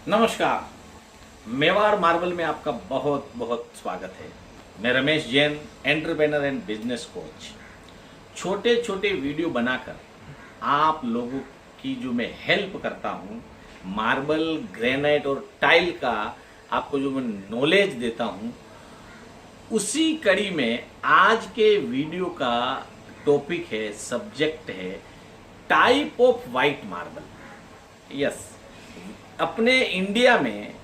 नमस्कार। मेवाड़ मार्बल में आपका बहुत बहुत स्वागत है। मैं Ramesh Jain, entrepreneur and business coach. छोटे छोटे वीडियो बनाकर आप लोगों की जो मैं हेल्प करता हूँ, मार्बल, ग्रेनाइट और टाइल का आपको जो मैं नॉलेज देता हूँ, उसी कड़ी में आज के वीडियो का टॉपिक है, सब्जेक्ट है type of white marble. Yes, अपने इंडिया में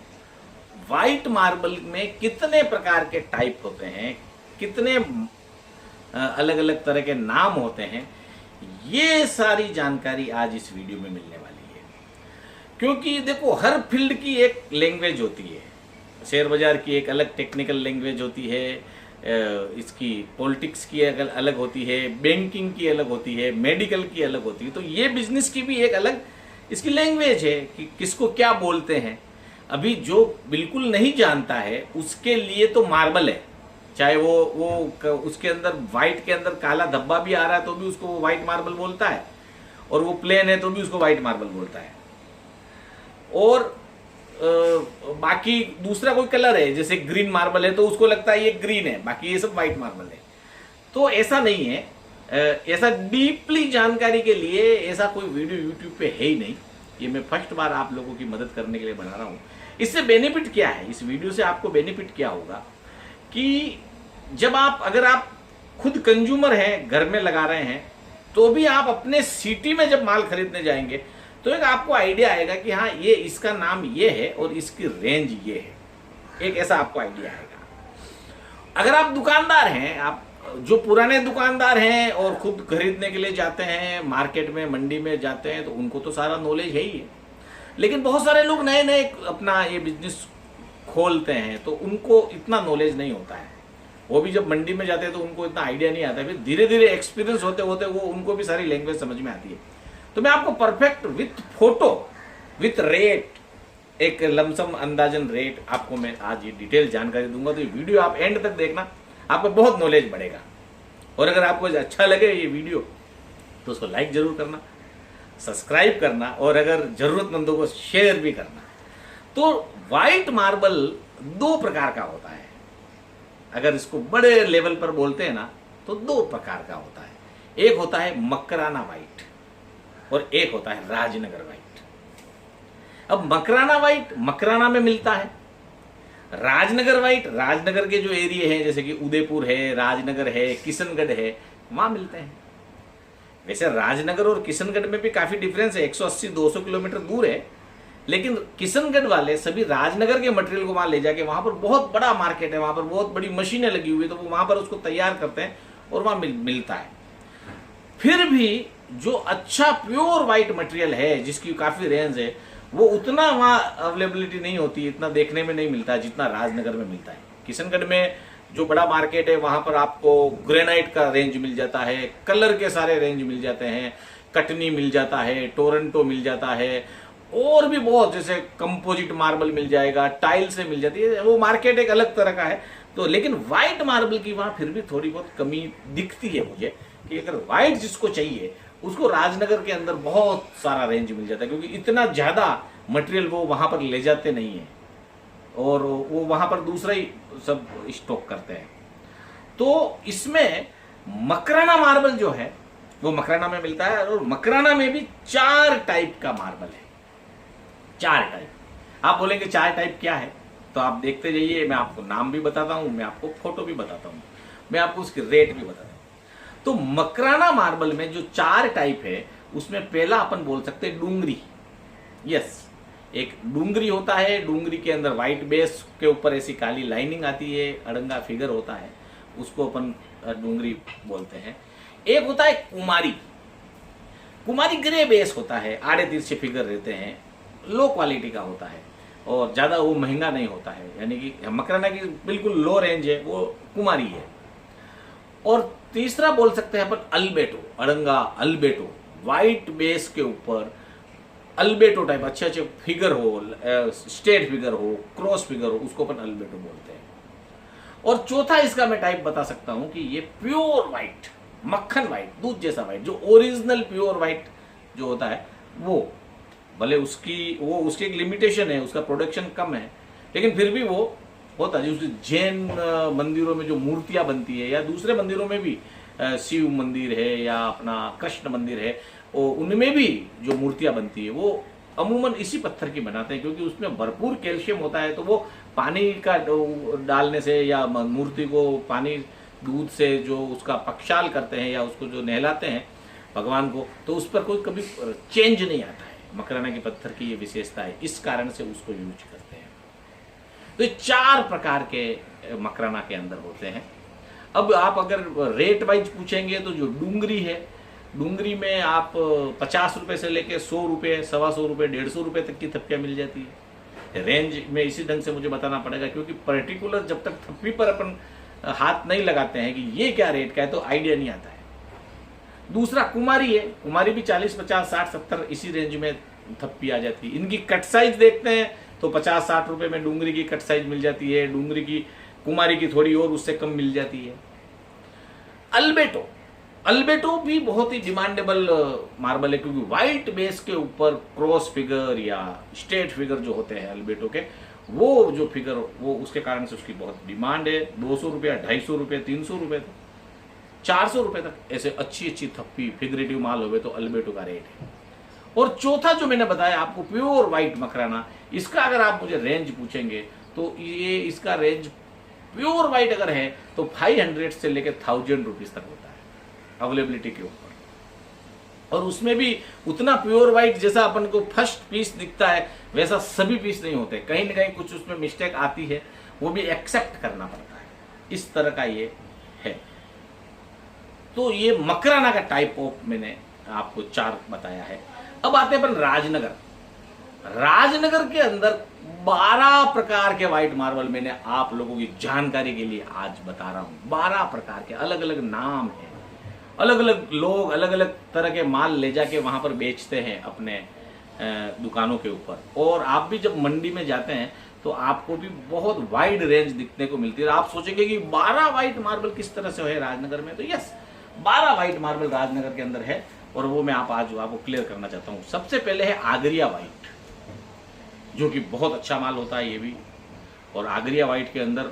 वाइट मार्बल में कितने प्रकार के टाइप होते हैं, कितने अलग अलग तरह के नाम होते हैं, ये सारी जानकारी आज इस वीडियो में मिलने वाली है। क्योंकि देखो, हर फील्ड की एक लैंग्वेज होती है। शेयर बाजार की एक अलग टेक्निकल लैंग्वेज होती है, इसकी पॉलिटिक्स की अलग होती है, बैंकिंग की अलग होती है, मेडिकल की अलग होती है। तो ये बिजनेस की भी एक अलग इसकी लैंग्वेज है कि किसको क्या बोलते हैं। अभी जो बिल्कुल नहीं जानता है उसके लिए तो मार्बल है, चाहे वो उसके अंदर वाइट के अंदर काला धब्बा भी आ रहा है तो भी उसको वो वाइट मार्बल बोलता है, और वो प्लेन है तो भी उसको वाइट मार्बल बोलता है। और बाकी दूसरा कोई कलर है, जैसे ग्रीन मार्बल है तो उसको लगता है ये ग्रीन है, बाकी ये सब वाइट मार्बल है। तो ऐसा नहीं है। ऐसा डीपली जानकारी के लिए ऐसा कोई वीडियो यूट्यूब पे है ही नहीं। ये मैं फर्स्ट बार आप लोगों की मदद करने के लिए बना रहा हूँ। इससे बेनिफिट क्या है, इस वीडियो से आपको बेनिफिट क्या होगा कि जब अगर आप खुद कंज्यूमर हैं, घर में लगा रहे हैं, तो भी आप अपने सिटी में जब माल खरीदने जाएंगे तो एक आपको आइडिया आएगा कि हाँ, ये इसका नाम ये है और इसकी रेंज ये है। एक ऐसा आपको आइडिया आएगा। अगर आप दुकानदार हैं, आप जो पुराने दुकानदार हैं और खुद खरीदने के लिए जाते हैं, मार्केट में, मंडी में जाते हैं, तो उनको तो सारा नॉलेज है ही है। लेकिन बहुत सारे लोग नए नए अपना ये बिजनेस खोलते हैं तो उनको इतना नॉलेज नहीं होता है। वो भी जब मंडी में जाते हैं तो उनको इतना आइडिया नहीं आता है। फिर धीरे धीरे एक्सपीरियंस होते होते वो उनको भी सारी लैंग्वेज समझ में आती है। तो मैं आपको perfect with photo, with rate, एक लमसम अंदाजन रेट आपको मैं आज ये डिटेल जानकारी दूंगा। तो ये वीडियो आप एंड तक देखना, आपको बहुत नॉलेज बढ़ेगा। और अगर आपको अच्छा लगे ये वीडियो तो उसको लाइक जरूर करना, सब्सक्राइब करना, और अगर जरूरतमंदों को शेयर भी करना। तो वाइट मार्बल दो प्रकार का होता है। अगर इसको बड़े लेवल पर बोलते हैं ना, तो दो प्रकार का होता है। एक होता है मकराना वाइट और एक होता है राजनगर वाइट। अब मकराना वाइट मकराना में मिलता है, राजनगर वाइट राजनगर के जो एरिया हैं, जैसे कि उदयपुर है, राजनगर है, किशनगढ़ है, वहां मिलते हैं। वैसे राजनगर और किशनगढ़ में भी काफी डिफरेंस है, 180-200 किलोमीटर दूर है। लेकिन किशनगढ़ वाले सभी राजनगर के मटेरियल को वहां ले जाके, वहां पर बहुत बड़ा मार्केट है, वहां पर बहुत बड़ी मशीनें लगी हुई है, तो वो वहां पर उसको तैयार करते हैं और वहां मिलता है। फिर भी जो अच्छा प्योर व्हाइट मटेरियल है, जिसकी काफी रेंज है, वो उतना वहां अवेलेबिलिटी नहीं होती, इतना देखने में नहीं मिलता जितना राजनगर में मिलता है। किशनगढ़ में जो बड़ा मार्केट है, वहां पर आपको ग्रेनाइट का रेंज मिल जाता है, कलर के सारे रेंज मिल जाते हैं, कटनी मिल जाता है, टोरंटो मिल जाता है, और भी बहुत, जैसे कंपोजिट मार्बल मिल जाएगा, टाइल से मिल जाती है। वो मार्केट एक अलग तरह का है। तो लेकिन व्हाइट मार्बल की वहां फिर भी थोड़ी बहुत कमी दिखती है मुझे, कि अगर व्हाइट जिसको चाहिए उसको राजनगर के अंदर बहुत सारा रेंज मिल जाता है, क्योंकि इतना ज्यादा मटेरियल वो वहां पर ले जाते नहीं है और वो वहां पर दूसरा ही सब स्टॉक करते हैं। तो इसमें मकराना मार्बल जो है वो मकराना में मिलता है, और मकराना में भी 4 टाइप का मार्बल है। 4 टाइप। आप बोलेंगे 4 टाइप क्या है, तो आप देखते जाइए। मैं आपको नाम भी बताता हूं, मैं आपको फोटो भी बताता हूं, मैं आपको उसकी रेट भी बताता हूं। तो मकराना मार्बल में जो 4 टाइप है, उसमें पहला अपन बोल सकते हैं डूंगरी। यस, एक डूंगरी होता है। डूंगरी के अंदर व्हाइट बेस के ऊपर ऐसी काली लाइनिंग आती है, अड़ंगा फिगर होता है, उसको अपन डूंगरी बोलते हैं। एक होता है कुमारी। कुमारी ग्रे बेस होता है, आड़े तिरछे फिगर रहते हैं, लो क्वालिटी का होता है और ज्यादा वो महंगा नहीं होता है। यानी कि मकराना की बिल्कुल लो रेंज है, वो कुमारी है। और तीसरा बोल सकते हैं अपन अल्बेटो, अड़ंगा अल्बेटो, व्हाइट बेस के ऊपर अल्बेटो टाइप, अच्छे अच्छे फिगर हो, स्ट्रेट फिगर हो, क्रॉस फिगर हो, उसको अपन अल्बेटो बोलते हैं। और चौथा इसका मैं टाइप बता सकता हूं कि ये प्योर व्हाइट, मक्खन व्हाइट, दूध जैसा व्हाइट, जो ओरिजिनल प्योर व्हाइट जो होता है, वो भले उसकी एक लिमिटेशन है, उसका प्रोडक्शन कम है, लेकिन फिर भी वो होता है। उसकी जैन मंदिरों में जो मूर्तियां बनती है या दूसरे मंदिरों में भी, शिव मंदिर है या अपना कृष्ण मंदिर है, उनमें भी जो मूर्तियां बनती है वो अमूमन इसी पत्थर की बनाते हैं, क्योंकि उसमें भरपूर कैल्शियम होता है। तो वो पानी का डालने से या मूर्ति को पानी दूध से जो उसका पक्षाल करते हैं या उसको जो नहलाते हैं भगवान को, तो उस पर कोई कभी चेंज नहीं आता है। मकराना के पत्थर की ये विशेषता है, इस कारण से उसको यूज करते हैं। तो ये 4 प्रकार के मकराना के अंदर होते हैं। अब आप अगर रेट वाइज पूछेंगे तो जो डूंगरी है, डूंगरी में आप 50 रुपए से लेके 100 रुपए, 125 रुपए, 150 रुपए तक की थप्पियां मिल जाती है। रेंज में इसी ढंग से मुझे बताना पड़ेगा, क्योंकि पर्टिकुलर जब तक थप्पी पर अपन हाथ नहीं लगाते हैं कि ये क्या रेट का है तो आइडिया नहीं आता है। दूसरा कुमारी है, कुमारी भी 40, 50, 60, 70 इसी रेंज में थप्पी आ जाती है। इनकी कट साइज देखते हैं तो 50, 60 रुपए में डूंगरी की कट साइज मिल जाती है, डूंगरी की कुमारी की थोड़ी और उससे कम मिल जाती है। अल्बेटो, अल्बेटो भी बहुत ही डिमांडेबल मार्बल है, क्योंकि व्हाइट बेस के ऊपर क्रॉस फिगर या स्ट्रेट फिगर जो होते हैं अल्बेटो के, वो जो फिगर वो उसके कारण से उसकी बहुत डिमांड है। 200 रुपया, 250 रुपये, 300 रुपये तक, 400 रुपये तक ऐसे अच्छी अच्छी थप्पी फिगरेटिव माल हो गए तो अल्बेटो का रेट है। और चौथा जो मैंने बताया आपको प्योर व्हाइट मकराना, इसका अगर आप मुझे रेंज पूछेंगे तो ये इसका रेंज प्योर व्हाइट अगर है तो 500 से लेकर 1000 रुपीज तक होता है अवेलेबिलिटी के ऊपर। और उसमें भी उतना प्योर व्हाइट जैसा अपन को फर्स्ट पीस दिखता है वैसा सभी पीस नहीं होते, कहीं ना कहीं कुछ उसमें मिस्टेक आती है, वो भी एक्सेप्ट करना पड़ता है। इस तरह का ये है। तो ये मकराना का टाइप ऑफ मैंने आपको 4 बताया है। अब आते हैं अपन राजनगर। राजनगर के अंदर 12 प्रकार के व्हाइट मार्बल मैंने आप लोगों की जानकारी के लिए आज बता रहा हूं। 12 प्रकार के अलग अलग नाम हैं, अलग अलग लोग अलग अलग तरह के माल ले जाके वहां पर बेचते हैं अपने दुकानों के ऊपर। और आप भी जब मंडी में जाते हैं तो आपको भी बहुत वाइड रेंज दिखने को मिलती है। आप सोचेंगे कि 12 व्हाइट मार्बल किस तरह से है राजनगर में, तो यस 12 व्हाइट मार्बल राजनगर के अंदर है, और वो मैं आज आपको क्लियर करना चाहता हूं। सबसे पहले है आगरिया व्हाइट, जो कि बहुत अच्छा माल होता है ये भी। और आगरिया व्हाइट के अंदर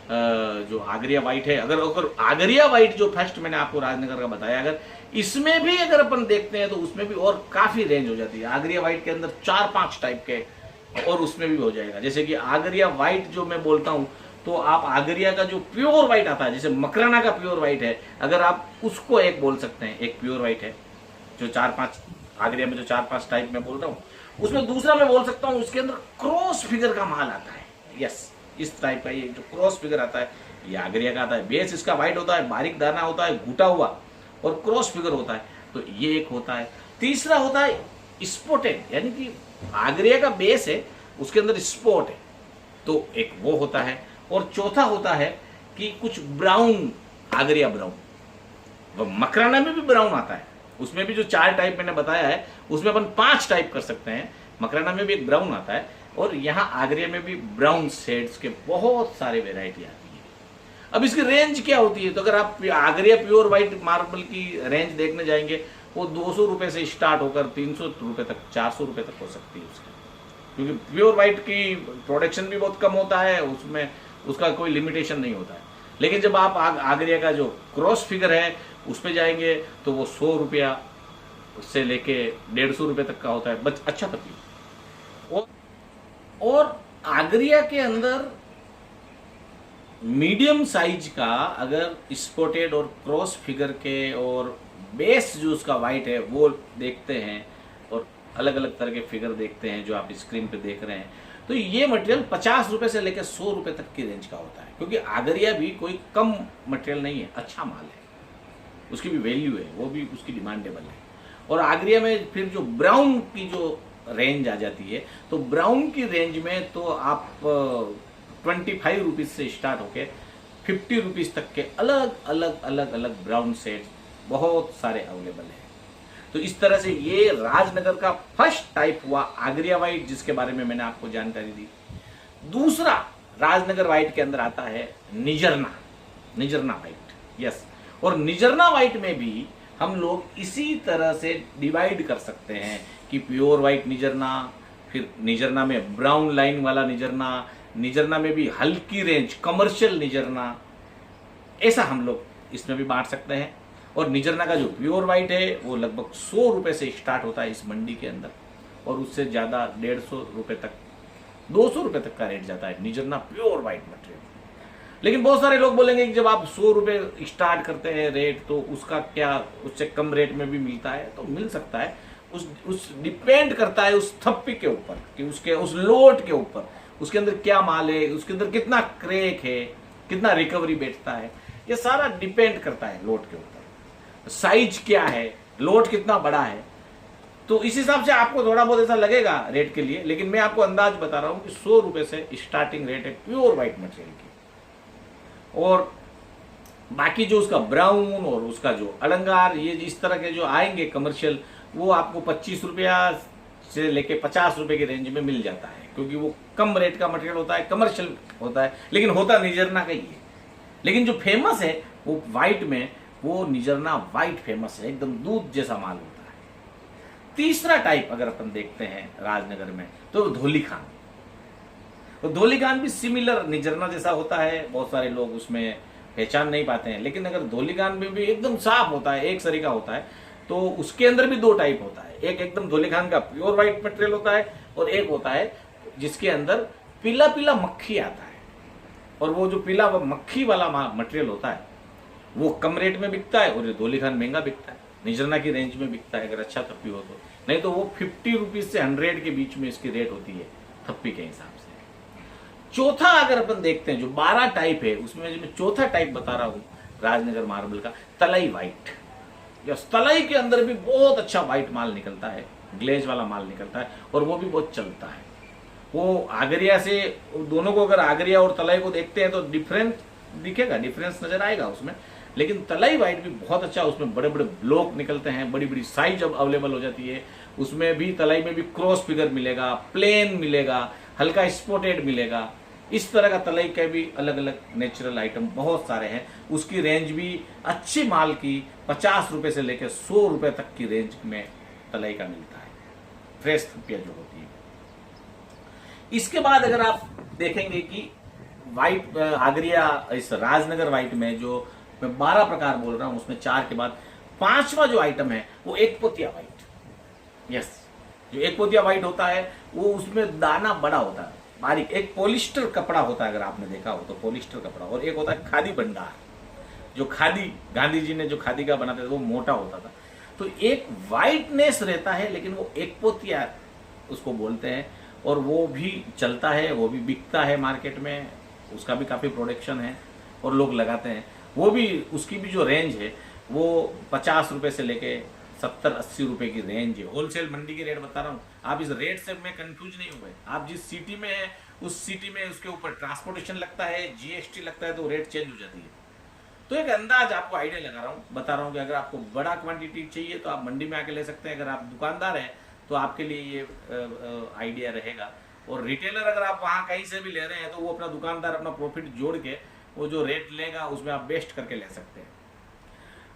जो आगरिया व्हाइट है, अगर आगरिया व्हाइट जो फर्स्ट मैंने आपको राजनगर का बताया, अगर इसमें भी अगर अपन देखते हैं तो उसमें भी और काफी रेंज हो जाती है। आगरिया व्हाइट के अंदर 4-5 टाइप के और उसमें भी हो जाएगा। जैसे कि आगरिया व्हाइट जो मैं बोलता हूं, तो आप आगरिया का जो प्योर व्हाइट आता है, जैसे मकराना का प्योर व्हाइट है, अगर आप उसको एक बोल सकते हैं, एक प्योर व्हाइट है जो 4-5 आगरिया में जो 4-5 टाइप में बोल रहा हूं। उसमें दूसरा मैं बोल सकता हूं, उसके अंदर क्रॉस फिगर का माल आता है। यस, इस टाइप का ये जो क्रॉस फिगर आता है ये आगरिया का आता है। बेस इसका व्हाइट होता है, बारीक दाना होता है, घुटा हुआ, और क्रॉस फिगर होता है, तो ये एक होता है। तीसरा होता है स्पॉटेड, यानी कि आगरिया का बेस है उसके अंदर स्पॉट है, तो एक वो होता है। और चौथा होता है कि कुछ ब्राउन, आगरिया ब्राउन। मकराना में भी ब्राउन आता है, उसमें भी जो 4 टाइप मैंने बताया है उसमें अपन 5 टाइप कर सकते हैं। मकराना में भी एक ब्राउन आता है, और यहाँ आगरिया में भी ब्राउन शेड्स के बहुत सारे वेराइटी आती है। अब इसकी रेंज क्या होती है, तो अगर आप आगरिया प्योर व्हाइट मार्बल की रेंज देखने जाएंगे, वो 200 रुपए से स्टार्ट होकर 300 रुपए तक, 400 रुपए तक हो सकती है उसकी, क्योंकि प्योर व्हाइट की प्रोडक्शन भी बहुत कम होता है, उसमें उसका कोई लिमिटेशन नहीं होता है। लेकिन जब आप आगरिया का जो क्रॉस फिगर है उस पर जाएंगे तो वो 100 रुपया से लेके 150 रुपए तक का होता है, बस अच्छा तक। और आगरिया के अंदर मीडियम साइज का अगर स्पॉटेड और क्रॉस फिगर के और बेस जो उसका व्हाइट है वो देखते हैं, और अलग अलग तरह के फिगर देखते हैं जो आप स्क्रीन पे देख रहे हैं, तो ये मटेरियल 50 रुपए से लेकर 100 रुपए तक की रेंज का होता है। क्योंकि आगरिया भी कोई कम मटेरियल नहीं है, अच्छा माल है, उसकी भी वैल्यू है, वो भी उसकी डिमांडेबल है। और आगरिया में फिर जो ब्राउन की जो रेंज आ जाती है, तो ब्राउन की रेंज में तो आप 25 रुपीज से स्टार्ट होके 50 रुपीज तक के अलग अलग ब्राउन सेट्स बहुत सारे अवेलेबल हैं। तो इस तरह से ये राजनगर का फर्स्ट टाइप हुआ आगरिया व्हाइट, जिसके बारे में मैंने आपको जानकारी दी। दूसरा राजनगर व्हाइट के अंदर आता है निजरना व्हाइट। यस, और निजरना व्हाइट में भी हम लोग इसी तरह से डिवाइड कर सकते हैं कि प्योर वाइट निजरना, फिर निजरना में ब्राउन लाइन वाला निजरना, निजरना में भी हल्की रेंज कमर्शियल निजरना, ऐसा हम लोग इसमें भी बांट सकते हैं। और निजरना का जो प्योर वाइट है वो लगभग 100 रुपए से स्टार्ट होता है इस मंडी के अंदर, और उससे ज़्यादा 150 रुपए तक, 200 रुपए तक का रेट जाता है निजरना प्योर वाइट मटेरियल। लेकिन बहुत सारे लोग बोलेंगे कि जब आप 100 रुपए स्टार्ट करते हैं रेट, तो उसका क्या उससे कम रेट में भी मिलता है? तो मिल सकता है। उस डिपेंड करता है उस थप्पी के ऊपर कि उसके उस लोट के ऊपर, उसके अंदर क्या माल है, उसके अंदर कितना क्रैक है, कितना रिकवरी बैठता है, ये सारा डिपेंड करता है लोट के ऊपर। साइज क्या है, लोट कितना बड़ा है, तो इस हिसाब से आपको थोड़ा बहुत ऐसा लगेगा रेट के लिए। लेकिन मैं आपको अंदाज बता रहा हूं कि 100 रुपए से स्टार्टिंग रेट है प्योर व्हाइट मटेरियल की। और बाकी जो उसका ब्राउन और उसका जो अलंगार, ये इस तरह के जो आएंगे कमर्शियल, वो आपको 25 रुपया से लेके 50 रुपए की रेंज में मिल जाता है, क्योंकि वो कम रेट का मटेरियल होता है, कमर्शियल होता है, लेकिन होता निजरना का ही है। लेकिन जो फेमस है वो व्हाइट में, वो निजरना व्हाइट फेमस है, एकदम दूध जैसा माल होता है। तीसरा टाइप अगर अपन देखते हैं राजनगर में, तो धोली खान। तो धोली खान भी सिमिलर निजरना जैसा होता है, बहुत सारे लोग उसमें पहचान नहीं पाते हैं। लेकिन अगर धोली खान में भी एकदम साफ होता है, एक सरी का होता है, तो उसके अंदर भी दो टाइप होता है। एक एकदम धोली खान का प्योर व्हाइट मटेरियल होता है, और एक होता है जिसके अंदर पीला पीला मक्खी आता है। और वो जो पीला मक्खी वाला मटेरियल होता है वो कम रेट में बिकता है, और ये धोली खान महंगा बिकता है, निजरना की रेंज में बिकता है अगर अच्छा थप्पी हो तो। नहीं तो वो 50 रुपीज से 100 के बीच में इसकी रेट होती है थप्पी के हिसाब से। चौथा अगर अपन देखते हैं, जो 12 टाइप है उसमें जो मैं चौथा टाइप बता रहा हूं राजनगर मार्बल का, तलाई व्हाइट। यस, तलाई के अंदर भी बहुत अच्छा व्हाइट माल निकलता है, ग्लेज वाला माल निकलता है, और वो भी बहुत चलता है। वो आगरिया से, दोनों को अगर आगरिया और तलाई को देखते हैं तो डिफरेंस दिखेगा, डिफरेंस नजर आएगा उसमें। लेकिन तलाई व्हाइट भी बहुत अच्छा, उसमें बड़े बड़े ब्लॉक निकलते हैं, बड़ी बड़ी साइज अब अवेलेबल हो जाती है। उसमें भी तलाई में भी क्रॉस फिगर मिलेगा, प्लेन मिलेगा, हल्का स्पॉटेड मिलेगा। इस तरह का तलाई के भी अलग अलग नेचुरल आइटम बहुत सारे हैं। उसकी रेंज भी अच्छे माल की 50 रुपए से लेकर 100 रुपए तक की रेंज में तलाई का मिलता है, फ्रेश थप्पियां जो होती है। इसके बाद अगर आप देखेंगे कि व्हाइट आगरिया, इस राजनगर व्हाइट में जो मैं 12 प्रकार बोल रहा हूं, उसमें 4 के बाद 5वां जो आइटम है वो एक पोतिया व्हाइट। यस, जो एक पोतिया व्हाइट होता है वो उसमें दाना बड़ा होता है, बारीक। एक पॉलिस्टर कपड़ा होता है, अगर आपने देखा हो तो पॉलिस्टर कपड़ा, और एक होता है खादी भंडार, जो खादी गांधी जी ने जो खादी का बनाते थे वो मोटा होता था। तो एक व्हाइटनेस रहता है, लेकिन वो एक पोतिया उसको बोलते हैं, और वो भी चलता है, वो भी बिकता है मार्केट में, उसका भी काफी प्रोडक्शन है और लोग लगाते हैं। वो भी, उसकी भी जो रेंज है वो 50 रुपए से लेके 70-80 रुपए की रेंज है। होलसेल मंडी के रेट बता रहा हूँ, आप इस रेट से मैं कंफ्यूज नहीं हुए। आप जिस सिटी में है उस सिटी में उसके ऊपर ट्रांसपोर्टेशन लगता है, जीएसटी लगता है, तो रेट चेंज हो जाती है। तो एक अंदाज आपको आइडिया लगा रहा हूँ, बता रहा हूँ कि अगर आपको बड़ा क्वांटिटी चाहिए तो आप मंडी में आके ले सकते हैं। अगर आप दुकानदार हैं तो आपके लिए ये आइडिया रहेगा। और रिटेलर अगर आप वहाँ कहीं से भी ले रहे हैं तो वो अपना दुकानदार अपना प्रॉफिट जोड़ के वो जो रेट लेगा उसमें आप बेस्ट करके ले सकते हैं।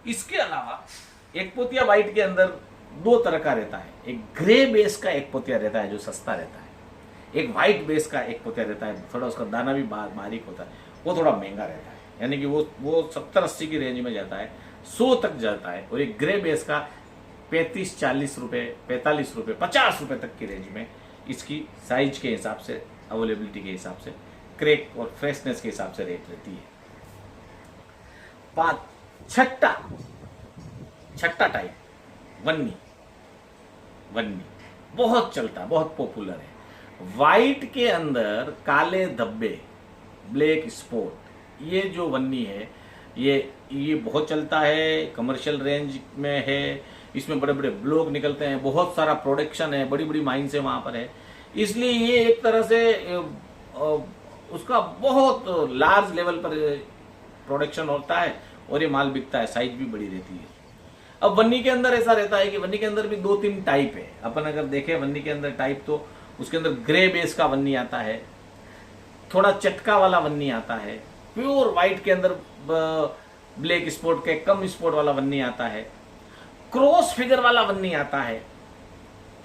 इसके अलावा एक पोतिया व्हाइट के अंदर 2 तरह का रहता है। एक ग्रे बेस का एक पोतिया रहता है जो सस्ता रहता है, एक व्हाइट बेस का एक पोतिया रहता है, थोड़ा उसका दाना भी बारीक होता है, वो थोड़ा महंगा रहता है, यानी कि वो 70-80 की रेंज में जाता है, 100 तक जाता है। और एक ग्रे बेस का 35-40 रुपए, 45 रुपए, 50 रुपए तक की रेंज में इसकी साइज के हिसाब से, अवेलेबिलिटी के हिसाब से, क्रैक और फ्रेशनेस के हिसाब से रेट रहती है। छठा टाइप वन्नी बहुत चलता, बहुत पॉपुलर है। व्हाइट के अंदर काले धब्बे, ब्लैक स्पॉट, ये जो वन्नी है ये बहुत चलता है, कमर्शियल रेंज में है। इसमें बड़े बड़े ब्लॉक निकलते हैं, बहुत सारा प्रोडक्शन है, बड़ी बड़ी माइंस है वहां पर है, इसलिए ये एक तरह से उसका बहुत लार्ज लेवल पर प्रोडक्शन होता है और ये माल बिकता है, साइज भी बड़ी रहती है। अब वन्नी के अंदर ऐसा रहता है कि वन्नी के अंदर भी 2-3 टाइप है। अपन अगर देखें वन्नी के अंदर टाइप, तो उसके अंदर ग्रे बेस का वन्नी आता है, थोड़ा चटका वाला वन्नी आता है, प्योर व्हाइट के अंदर ब्लैक स्पॉट के कम स्पॉट वाला वन्नी आता है, क्रॉस फिगर वाला वन्नी आता है।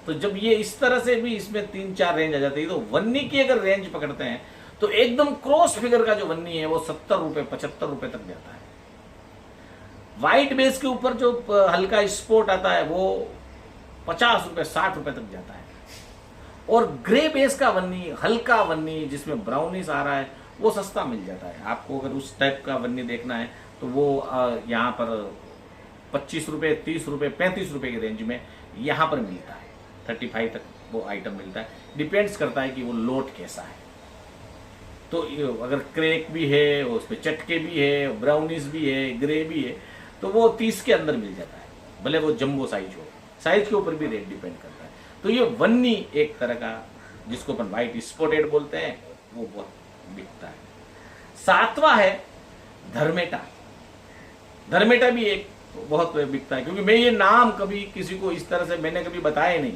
तो जब ये इस तरह से भी इसमें 3-4 रेंज आ जाती है, तो वन्नी की अगर रेंज पकड़ते हैं तो एकदम क्रॉस फिगर का जो वन्नी है वो 70 रुपए 75 रुपए तक जाता है। व्हाइट बेस के ऊपर जो हल्का स्पॉट आता है वो 50 रुपए 60 रुपए तक जाता है। और ग्रे बेस का वन्नी, हल्का वन्नी जिसमें ब्राउनिश आ रहा है, वो सस्ता मिल जाता है। आपको अगर उस टाइप का वन्नी देखना है तो वो यहाँ पर 25 रुपए 30 रुपए 35 रुपए की रेंज में यहाँ पर मिलता है। 35 तक वो आइटम मिलता है। डिपेंड्स करता है कि वो लोट कैसा है। तो अगर क्रेक भी है, उसमें चटके भी है, ब्राउनिश भी है, ग्रे भी है, तो वो 30 के अंदर मिल जाता है, भले वो जंबो साइज हो। साइज के ऊपर भी रेट डिपेंड करता है। तो ये वन्नी एक तरह का, जिसको अपन व्हाइट स्पॉटेड बोलते हैं, वो बहुत बिकता है। 7वां है धर्मेटा। धर्मेटा भी एक बहुत बिकता है, क्योंकि मैं ये नाम कभी किसी को इस तरह से मैंने कभी बताया नहीं,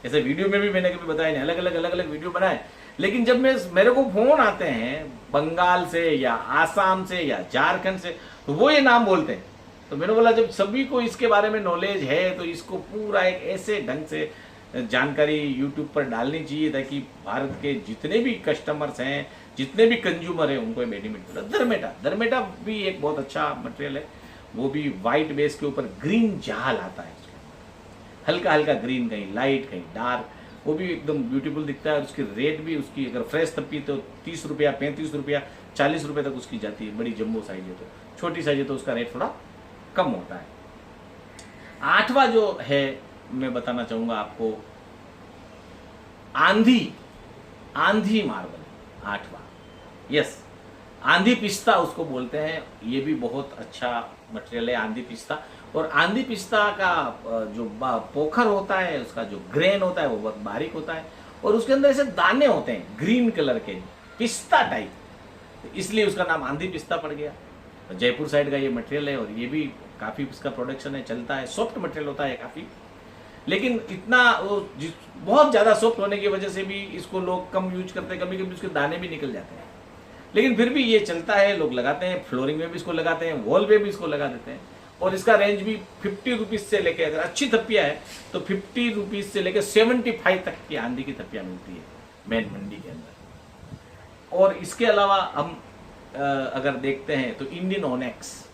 ऐसे वीडियो में भी मैंने कभी बताया नहीं। अलग अलग वीडियो बनाए, लेकिन जब मेरे को फोन आते हैं बंगाल से या आसाम से या झारखंड से, तो वो ये नाम बोलते हैं। तो मैंने बोला जब सभी को इसके बारे में नॉलेज है तो इसको पूरा एक ऐसे ढंग से जानकारी यूट्यूब पर डालनी चाहिए ताकि भारत के जितने भी कस्टमर्स हैं, जितने भी कंज्यूमर हैं, उनको बेनिफिट मिले। धर्मेटा भी एक बहुत अच्छा मटेरियल है। वो भी व्हाइट बेस के ऊपर ग्रीन जाल आता है, हल्का हल्का ग्रीन, कहीं लाइट कहीं डार्क, वो भी एकदम ब्यूटीफुल दिखता है। उसकी रेट भी, उसकी अगर फ्रेश तप्पी तो 30 रुपया 35 रुपया 40 रुपये तक उसकी जाती है। बड़ी जंबो साइज है, तो छोटी साइज है तो उसका रेट थोड़ा कम होता है। 8वां जो है मैं बताना चाहूंगा आपको, आंधी मार्बल। 8वां, यस, आंधी पिस्ता उसको बोलते हैं। ये भी बहुत अच्छा मटेरियल है, आंधी पिस्ता। और आंधी पिस्ता का जो पोखर होता है, उसका जो ग्रेन होता है वो बहुत बारीक होता है, और उसके अंदर ऐसे दाने होते हैं ग्रीन कलर के, पिस्ता टाइप, तो इसलिए उसका नाम आंधी पिस्ता पड़ गया। जयपुर साइड का ये मटेरियल है, और ये भी काफी इसका प्रोडक्शन है, चलता है। सॉफ्ट मटेरियल होता है काफी, लेकिन इतना बहुत ज्यादा सॉफ्ट होने की वजह से भी इसको लोग कम यूज करते हैं। कभी कभी उसके दाने भी निकल जाते हैं, लेकिन फिर भी ये चलता है, लोग लगाते हैं। फ्लोरिंग में भी इसको लगाते हैं, वॉल पे भी इसको लगा देते हैं। और इसका रेंज भी 50 रुपीज से लेके, अगर अच्छी थप्पिया है तो 50 रुपीज से लेकर 75 तक की आंधी की थप्पिया मिलती है मेन मंडी के अंदर। और इसके अलावा हम अगर देखते हैं तो इंडियन ओनेक्स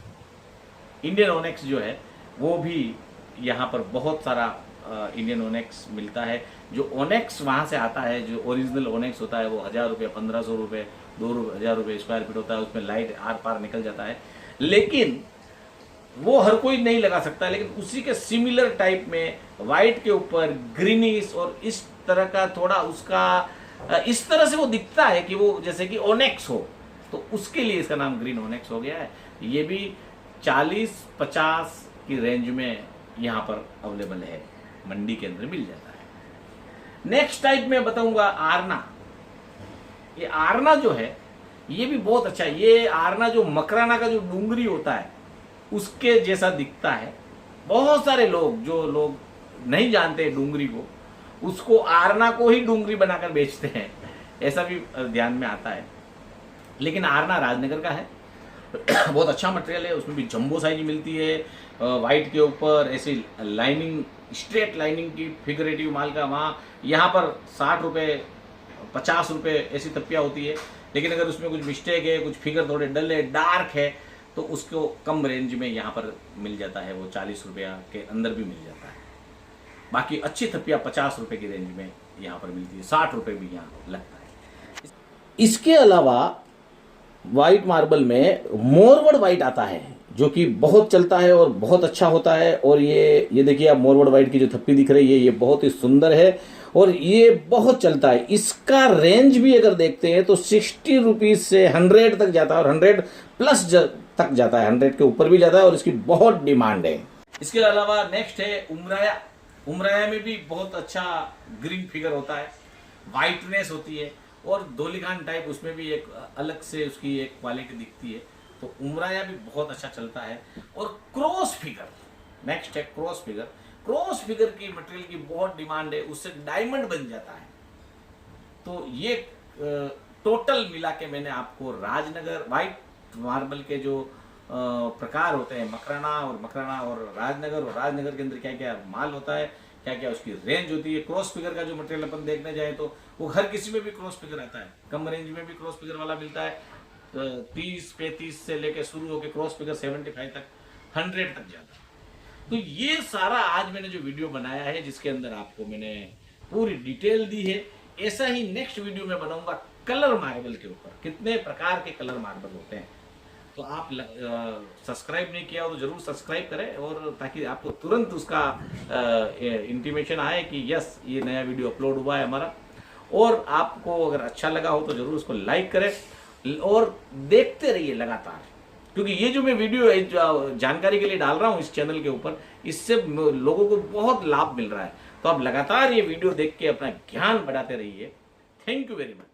जो है वो भी यहाँ पर बहुत सारा इंडियन ओनेक्स मिलता है। जो ओनेक्स वहां से आता है, जो ओरिजिनल ओनेक्स होता है, वो 1000 रुपये 1500 रुपये 2000 रुपये स्क्वायर फीट होता है। उसमें लाइट आर पार निकल जाता है, लेकिन वो हर कोई नहीं लगा सकता। लेकिन उसी के सिमिलर टाइप में व्हाइट के ऊपर ग्रीनिश और इस तरह का थोड़ा उसका इस तरह से वो दिखता है कि वो जैसे कि ओनेक्स हो, तो उसके लिए इसका नाम ग्रीन ओनेक्स हो गया है। ये भी 40-50 की रेंज में यहाँ पर अवेलेबल है, मंडी के अंदर मिल जाता है। नेक्स्ट टाइप में बताऊंगा आरना। ये आरना जो है ये भी बहुत अच्छा है। ये आरना जो मकराना का जो डूंगरी होता है उसके जैसा दिखता है। बहुत सारे लोग, जो लोग नहीं जानते डूंगरी को, उसको आरना को ही डूंगरी बनाकर बेचते हैं, ऐसा भी ध्यान में आता है। लेकिन आरना राजनगर का है, बहुत अच्छा मटेरियल है। उसमें भी जंबो साइज मिलती है, व्हाइट के ऊपर ऐसी लाइनिंग, स्ट्रेट लाइनिंग की फिगरेटिव माल का। वहाँ यहाँ पर 60 रुपये 50 रुपये ऐसी तप्पिया होती है। लेकिन अगर उसमें कुछ मिस्टेक है, कुछ फिगर थोड़े डल है, डार्क है, तो उसको कम रेंज में यहाँ पर मिल जाता है, वो 40 रुपया के अंदर भी मिल जाता है। बाकी अच्छी थप्पिया 50 रुपये की रेंज में यहाँ पर मिलती है, 60 रुपये भी यहाँ लगता है। इसके अलावा व्हाइट मार्बल में मोरवड व्हाइट आता है, जो कि बहुत चलता है और बहुत अच्छा होता है। और ये देखिए आप, मोरवड व्हाइट की जो थप्पी दिख रही है ये बहुत ही सुंदर है और ये बहुत चलता है। इसका रेंज भी अगर देखते हैं तो 60 रुपीज से 100 तक जाता है, और 100 प्लस तक जाता है, 100 के ऊपर भी जाता है, और इसकी बहुत डिमांड है। इसके अलावा नेक्स्ट है उमराया। उमराया में भी बहुत अच्छा ग्रीन फिगर होता है, वाइटनेस होती है, और धोलीखान टाइप उसमें भी एक अलग से उसकी एक क्वालिटी दिखती है। तो उमराया भी बहुत अच्छा चलता है। और क्रॉस फिगर, नेक्स्ट है क्रॉस फिगर। क्रॉस फिगर की मटेरियल की बहुत डिमांड है, उससे डायमंड बन जाता है। तो ये टोटल मिला के मैंने आपको राजनगर व्हाइट मार्बल के जो प्रकार होते हैं, मकराना और राजनगर के अंदर क्या क्या माल होता है, क्या क्या उसकी रेंज होती है। क्रॉस फिगर का जो मटेरियल अपन देखने जाए तो वो हर किसी में भी क्रॉस फिगर आता है, कम रेंज में भी क्रॉस फिगर वाला मिलता है। 30-35 से लेके शुरू होकर क्रॉस फिगर 75 तक, 100 तक जाता है। तो ये सारा आज मैंने जो वीडियो बनाया है, जिसके अंदर आपको मैंने पूरी डिटेल दी है, ऐसा ही नेक्स्ट वीडियो में बनाऊंगा कलर मार्बल के ऊपर, कितने प्रकार के कलर मार्बल होते हैं। तो आप सब्सक्राइब नहीं किया हो तो जरूर सब्सक्राइब करें, और ताकि आपको तुरंत उसका इंटीमेशन आए कि यस ये नया वीडियो अपलोड हुआ है हमारा। और आपको अगर अच्छा लगा हो तो जरूर उसको लाइक करें और देखते रहिए लगातार, क्योंकि ये जो मैं वीडियो जानकारी के लिए डाल रहा हूँ इस चैनल के ऊपर, इससे लोगों को बहुत लाभ मिल रहा है। तो आप लगातार ये वीडियो देख के अपना ज्ञान बढ़ाते रहिए। Thank you very much.